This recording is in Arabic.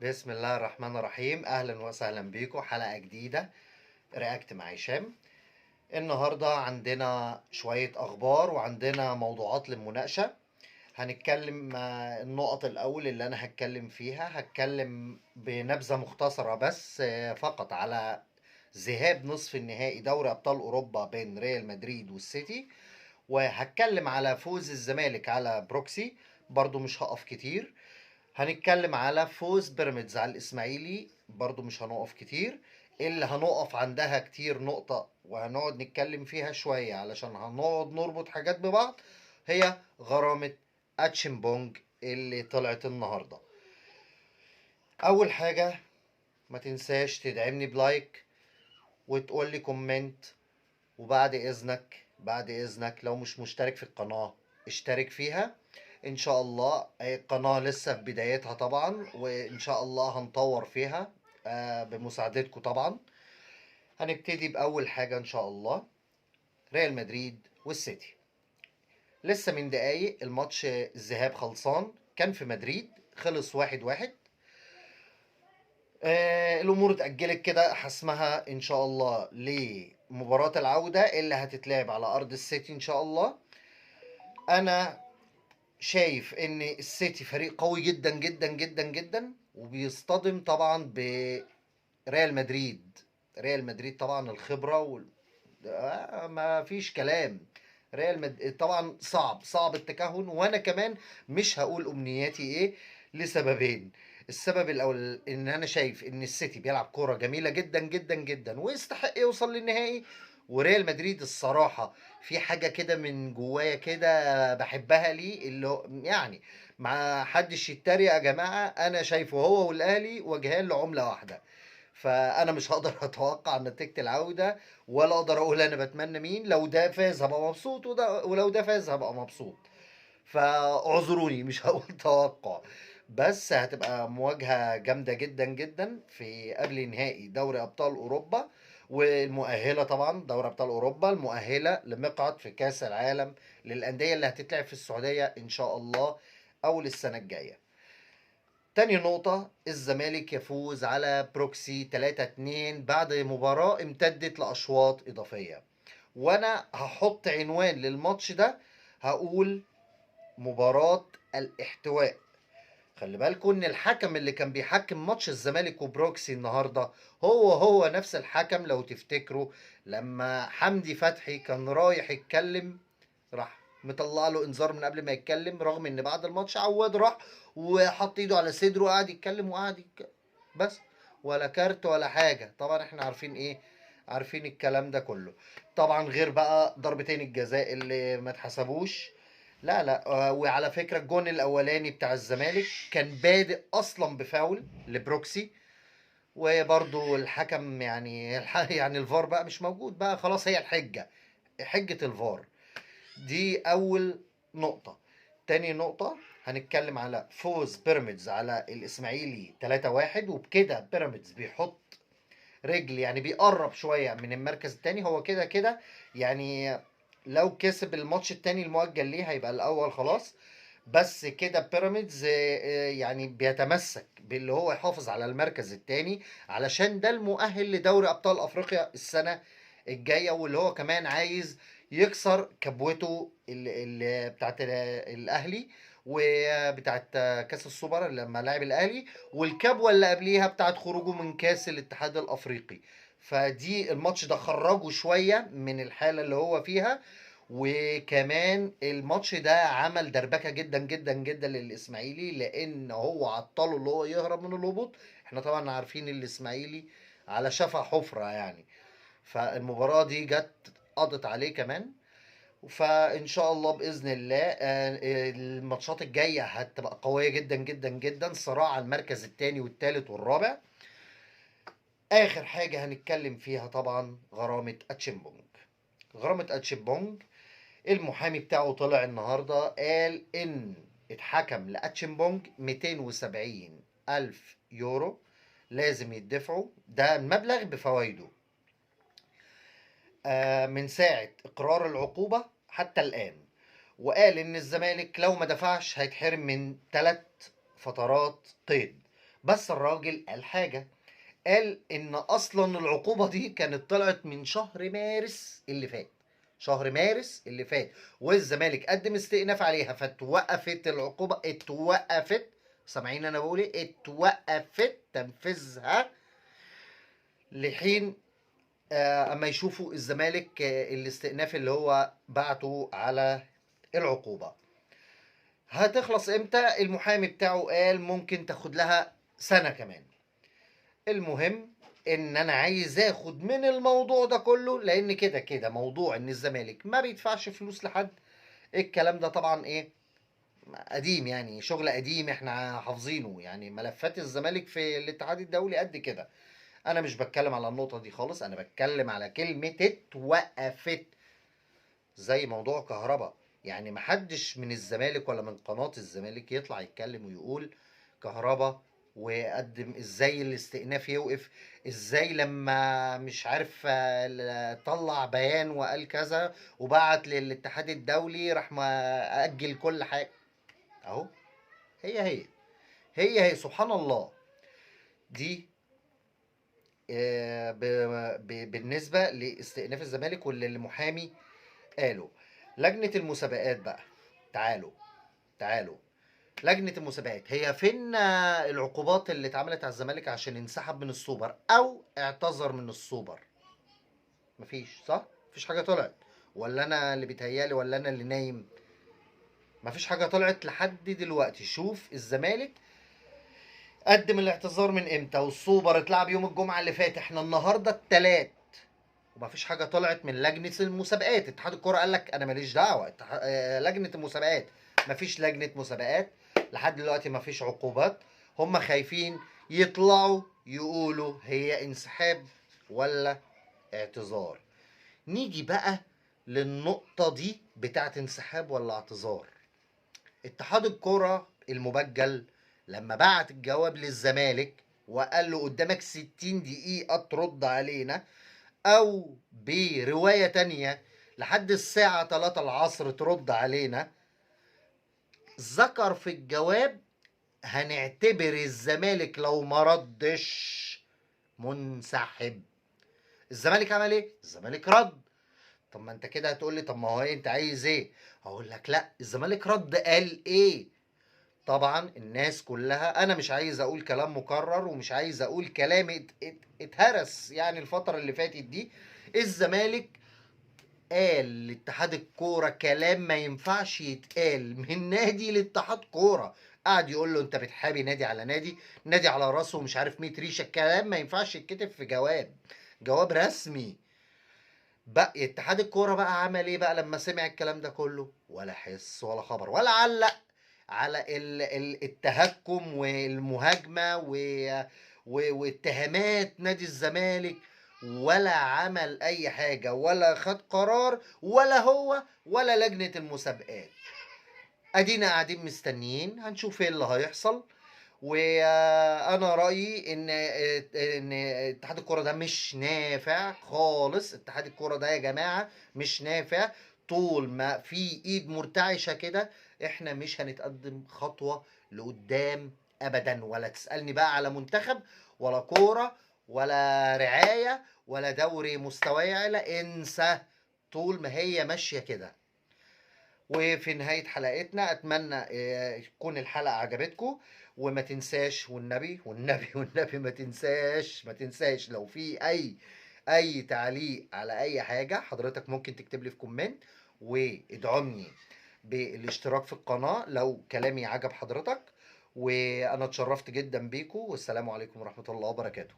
بسم الله الرحمن الرحيم. اهلا وسهلا بيكم حلقة جديدة رياكت مع هشام. النهاردة عندنا شوية اخبار وعندنا موضوعات للمناقشة. هنتكلم النقط الاول اللي انا هتكلم فيها، هتكلم بنبذة مختصرة بس فقط على ذهاب نصف النهائي دوري ابطال اوروبا بين ريال مدريد والسيتي، وهتكلم على فوز الزمالك على بروكسي، برضو مش هقف كتير. هنتكلم على فوز بيراميدز على الاسماعيلي، برضو مش هنقف كتير. اللي هنقف عندها كتير نقطة وهنقعد نتكلم فيها شوية علشان هنقعد نربط حاجات ببعض، هي غرامة اتشمبونج اللي طلعت النهاردة. اول حاجة، ما تنساش تدعمني بلايك وتقول لي كومنت، وبعد اذنك بعد اذنك لو مش مشترك في القناة اشترك فيها. ان شاء الله القناة لسه في بدايتها طبعا، وان شاء الله هنطور فيها بمساعدتكم طبعا. هنبتدي باول حاجة ان شاء الله، ريال مدريد والسيتي. لسه من دقايق الماتش الذهاب خلصان، كان في مدريد، خلص 1-1. الامور اتأجلت كده حسمها ان شاء الله لمباراة العودة اللي هتتلعب على ارض السيتي ان شاء الله. انا شايف ان السيتي فريق قوي جدا جدا جدا جدا، وبيصطدم طبعا بريال مدريد. ريال مدريد طبعا الخبرة ما فيش كلام. ريال مدريد طبعا صعب التكهن، وانا كمان مش هقول امنياتي ايه لسببين. السبب الاول ان انا شايف ان السيتي بيلعب كرة جميلة جدا جدا جدا ويستحق يوصل للنهائي. وريال مدريد الصراحة في حاجة كده من جوايا كده بحبها ليه، اللي يعني ما حدش يتريق يا جماعة، انا شايفه هو والاهلي وجهان لعملة واحدة. فانا مش هقدر اتوقع نتيجة العودة، ولا اقدر اقول انا بتمنى مين. لو ده فاز هبقى مبسوط، ولو ده فاز هبقى مبسوط. فاعذروني مش هقول توقع، بس هتبقى مواجهة جامدة جدا جدا في قبل نهائي دوري ابطال اوروبا، والمؤهلة طبعا دوري ابطال اوروبا المؤهلة لمقعد في كاس العالم للاندية اللي هتتلعب في السعودية ان شاء الله اول السنة الجاية. تاني نقطة، الزمالك يفوز على بروكسي 3-2 بعد مباراة امتدت لأشواط إضافية. وأنا هحط عنوان للماتش ده، هقول مباراة الاحتواء. خلي بالكم ان الحكم اللي كان بيحكم ماتش الزمالك وبروكسي النهارده هو نفس الحكم، لو تفتكروا لما حمدي فتحي كان رايح يتكلم، راح مطلع له انذار من قبل ما يتكلم، رغم ان بعد الماتش عواد راح وحط ايده على صدره وقعد يتكلم بس ولا كارت ولا حاجه. طبعا احنا عارفين ايه، عارفين الكلام ده كله. طبعا غير بقى ضربتين الجزاء اللي ما اتحسبوش. لا وعلى فكره الجون الاولاني بتاع الزمالك كان بادئ اصلا بفاول لبروكسي، وبرضو الحكم يعني يعني الفار بقى مش موجود بقى خلاص، هي حجة الفار. دي أول نقطة. تاني نقطة، هنتكلم على فوز بيراميدز على الإسماعيلي 3-1، وبكده بيراميدز بيحط رجل، يعني بيقرب شوية من المركز التاني. هو كده كده يعني لو كسب الماتش التاني المؤجل ليه هيبقى الأول خلاص. بس كده بيراميدز يعني بيتمسك باللي هو يحافظ على المركز التاني، علشان ده المؤهل لدوري ابطال افريقيا السنه الجايه، واللي هو كمان عايز يكسر كبوته اللي بتاعت الاهلي، وبتاعت كاس السوبر لما لعب الاهلي، والكبوه اللي قبليها بتاعت خروجه من كاس الاتحاد الافريقي. فدي الماتش ده خرجه شويه من الحاله اللي هو فيها. وكمان الماتش ده عمل دربكه جدا جدا جدا للاسماعيلي، لان هو عطله اللي هو يهرب من الهبوط. احنا طبعا عارفين الاسماعيلي على شفا حفره يعني، فالمباراه دي جت قضت عليه كمان. فان شاء الله باذن الله الماتشات الجايه هتبقى قويه جدا جدا جدا، صراع على المركز الثاني والثالث والرابع. اخر حاجه هنتكلم فيها طبعا غرامه اتشيمبونج. غرامه اتشيمبونج، المحامي بتاعه طلع النهارده قال ان اتحكم لاتشيمبونج 270 الف يورو لازم يدفعوا، ده المبلغ بفوائده من ساعة اقرار العقوبة حتى الان. وقال ان الزمالك لو ما دفعش هيتحرم من 3 فترات قيد. بس الراجل قال حاجة، قال ان اصلا العقوبة دي كانت طلعت من شهر مارس اللي فات، شهر مارس اللي فات، والزمالك قدم استئناف عليها فتوقفت العقوبة، اتوقفت. سامعين انا بقول ايه؟ اتوقفت تنفيذها لحين اما يشوفوا الزمالك الاستئناف اللي هو بعته على العقوبة هتخلص امتى. المحامي بتاعه قال ممكن تاخد لها سنة كمان. المهم ان انا عايز اخد من الموضوع ده كله، لان كده كده موضوع ان الزمالك ما بيدفعش فلوس لحد، الكلام ده طبعا ايه، قديم يعني، شغل قديم احنا حافظينه يعني. ملفات الزمالك في الاتحاد الدولي قد كده. انا مش بتكلم على النقطة دي خالص، انا بتكلم على كلمة اتوقفت. زي موضوع كهرباء، يعني محدش من الزمالك ولا من قناة الزمالك يطلع يتكلم ويقول كهرباء وقدم ازاي الاستئناف يوقف، ازاي لما مش عارف طلع بيان وقال كذا وبعت للاتحاد الدولي راح ما اجل كل حاجة. اهو، هي سبحان الله. دي بالنسبة لاستئناف الزمالك واللي المحامي قاله. لجنة المسابقات بقى، تعالوا تعالوا، لجنة المسابقات هي فين العقوبات اللي اتعملت على الزمالك عشان ينسحب من السوبر او اعتذر من السوبر؟ مفيش، صح؟ مفيش حاجة طلعت، ولا انا اللي بيتهيالي ولا انا اللي نايم؟ مفيش حاجة طلعت لحد دلوقتي. شوف الزمالك قدم الاعتذار من امتى، والسوبر اتلعب يوم الجمعة اللي فات، احنا النهاردة التلات، ومفيش حاجه طلعت من لجنه المسابقات. اتحاد الكوره قال لك انا ماليش دعوه. لجنه المسابقات، مفيش لجنه مسابقات لحد دلوقتي، مفيش عقوبات. هم خايفين يطلعوا يقولوا هي انسحاب ولا اعتذار. نيجي بقى للنقطه دي بتاعت انسحاب ولا اعتذار. اتحاد الكوره المبجل لما بعت الجواب للزمالك وقال له قدامك 60 دقيقه ترد علينا، او برواية تانية لحد الساعة 3 العصر ترد علينا، ذكر في الجواب هنعتبر الزمالك لو ما ردش منسحب. الزمالك عمل ايه؟ الزمالك رد. طب ما انت كده هتقول لي طب ما هو انت عايز ايه؟ هقول لك لا، الزمالك رد قال ايه. طبعا الناس كلها، انا مش عايز اقول كلام مكرر ومش عايز اقول كلام اتهرس يعني الفترة اللي فاتت دي. الزمالك قال لاتحاد الكوره كلام ما ينفعش يتقال من نادي لاتحاد كوره. قعد يقول له انت بتحابي نادي على نادي، نادي على راسه ومش عارف 100 ريشه. الكلام ما ينفعش يتكتب في جواب، جواب رسمي. بقى اتحاد الكوره بقى عمل ايه بقى لما سمع الكلام ده كله؟ ولا حس ولا خبر، ولا علق على التهكم والمهاجمه واتهامات نادي الزمالك، ولا عمل اي حاجه ولا خد قرار، ولا هو ولا لجنه المسابقات. ادينا قاعدين مستنيين هنشوف ايه اللي هيحصل. وانا رايي ان اتحاد الكوره ده مش نافع خالص. اتحاد الكوره ده يا جماعه مش نافع. طول ما في ايد مرتعشه كده احنا مش هنتقدم خطوه لقدام ابدا. ولا تسالني بقى على منتخب ولا كوره ولا رعايه ولا دوري مستوى اعلى، انسى. طول ما هي ماشيه كده. وفي نهاية حلقتنا أتمنى تكون الحلقة عجبتكم. وما تنساش والنبي والنبي والنبي ما تنساش لو في أي تعليق على أي حاجة حضرتك ممكن تكتب لي في كومنت، وادعمني بالاشتراك في القناة لو كلامي عجب حضرتك. وأنا اتشرفت جدا بيكم، والسلام عليكم ورحمة الله وبركاته.